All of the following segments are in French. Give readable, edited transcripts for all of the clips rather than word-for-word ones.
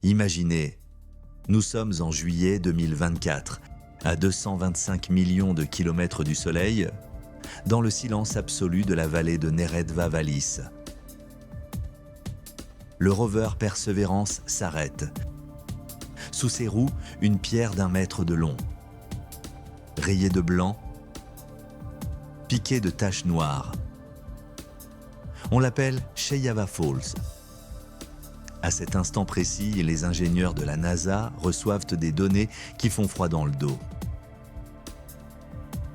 Imaginez, nous sommes en juillet 2024, à 225 millions de kilomètres du Soleil, dans le silence absolu de la vallée de Neretva Vallis. Le rover Perseverance s'arrête. Sous ses roues, une pierre d'1 mètre de long. Rayée de blanc, piquée de taches noires. On l'appelle Cheyava Falls. À cet instant précis, les ingénieurs de la NASA reçoivent des données qui font froid dans le dos.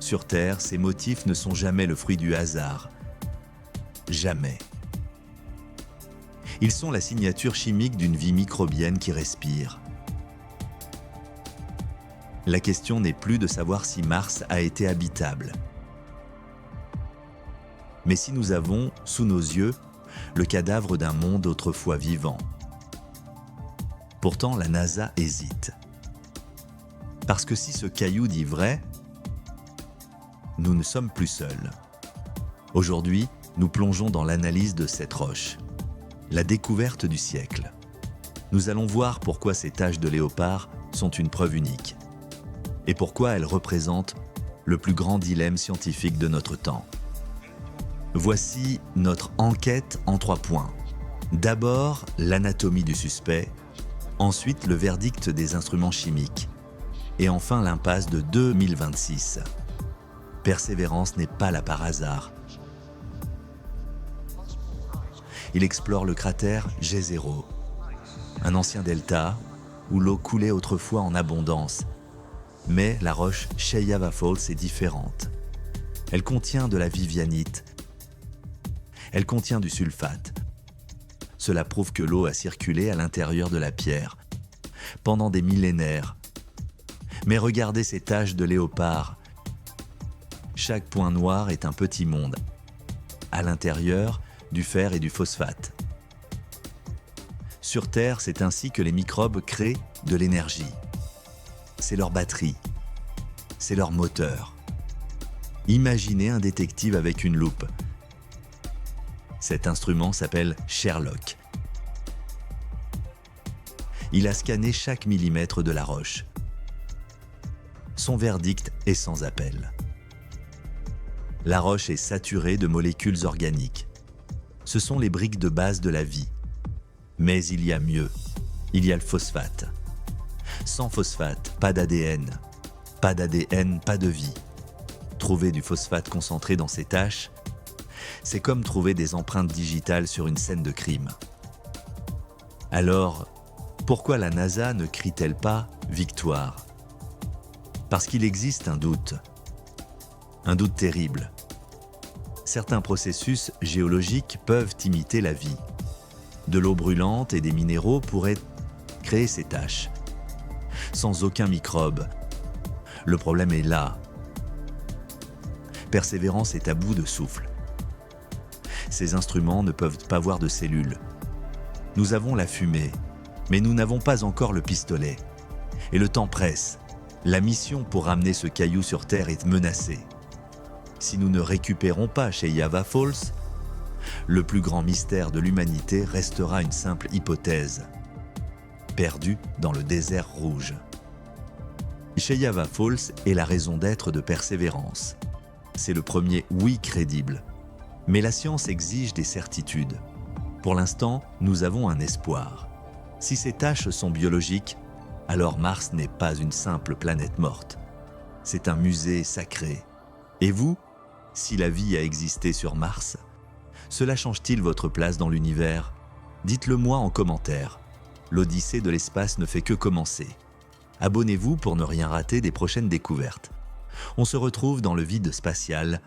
Sur Terre, ces motifs ne sont jamais le fruit du hasard. Jamais. Ils sont la signature chimique d'une vie microbienne qui respire. La question n'est plus de savoir si Mars a été habitable. Mais si nous avons, sous nos yeux, le cadavre d'un monde autrefois vivant. Pourtant, la NASA hésite. Parce que si ce caillou dit vrai, nous ne sommes plus seuls. Aujourd'hui, nous plongeons dans l'analyse de cette roche, la découverte du siècle. Nous allons voir pourquoi ces taches de léopard sont une preuve unique et pourquoi elles représentent le plus grand dilemme scientifique de notre temps. Voici notre enquête en 3 points. D'abord, l'anatomie du suspect, ensuite le verdict des instruments chimiques, et enfin l'impasse de 2026. Persévérance n'est pas là par hasard. Il explore le cratère G0, un ancien delta où l'eau coulait autrefois en abondance. Mais la roche Cheyava Falls est différente. Elle contient de la vivianite. Elle contient du sulfate. Cela prouve que l'eau a circulé à l'intérieur de la pierre pendant des millénaires. Mais regardez ces taches de léopard. Chaque point noir est un petit monde. À l'intérieur, du fer et du phosphate. Sur Terre, c'est ainsi que les microbes créent de l'énergie. C'est leur batterie. C'est leur moteur. Imaginez un détective avec une loupe. Cet instrument s'appelle Sherlock. Il a scanné chaque millimètre de la roche. Son verdict est sans appel. La roche est saturée de molécules organiques. Ce sont les briques de base de la vie. Mais il y a mieux. Il y a le phosphate. Sans phosphate, pas d'ADN. Pas d'ADN, pas de vie. Trouver du phosphate concentré dans ces taches, c'est comme trouver des empreintes digitales sur une scène de crime. Alors, pourquoi la NASA ne crie-t-elle pas « victoire » ? Parce qu'il existe un doute terrible. Certains processus géologiques peuvent imiter la vie. De l'eau brûlante et des minéraux pourraient créer ces taches, sans aucun microbe. Le problème est là. Persévérance est à bout de souffle. Ces instruments ne peuvent pas voir de cellules. Nous avons la fumée, mais nous n'avons pas encore le pistolet. Et le temps presse. La mission pour ramener ce caillou sur Terre est menacée. Si nous ne récupérons pas Cheyava Falls, le plus grand mystère de l'humanité restera une simple hypothèse, perdue dans le désert rouge. Cheyava Falls est la raison d'être de Persévérance. C'est le premier oui crédible. Mais la science exige des certitudes. Pour l'instant, nous avons un espoir. Si ces taches sont biologiques, alors Mars n'est pas une simple planète morte. C'est un musée sacré. Et vous, si la vie a existé sur Mars, cela change-t-il votre place dans l'univers ? Dites-le moi en commentaire. L'Odyssée de l'espace ne fait que commencer. Abonnez-vous pour ne rien rater des prochaines découvertes. On se retrouve dans le vide spatial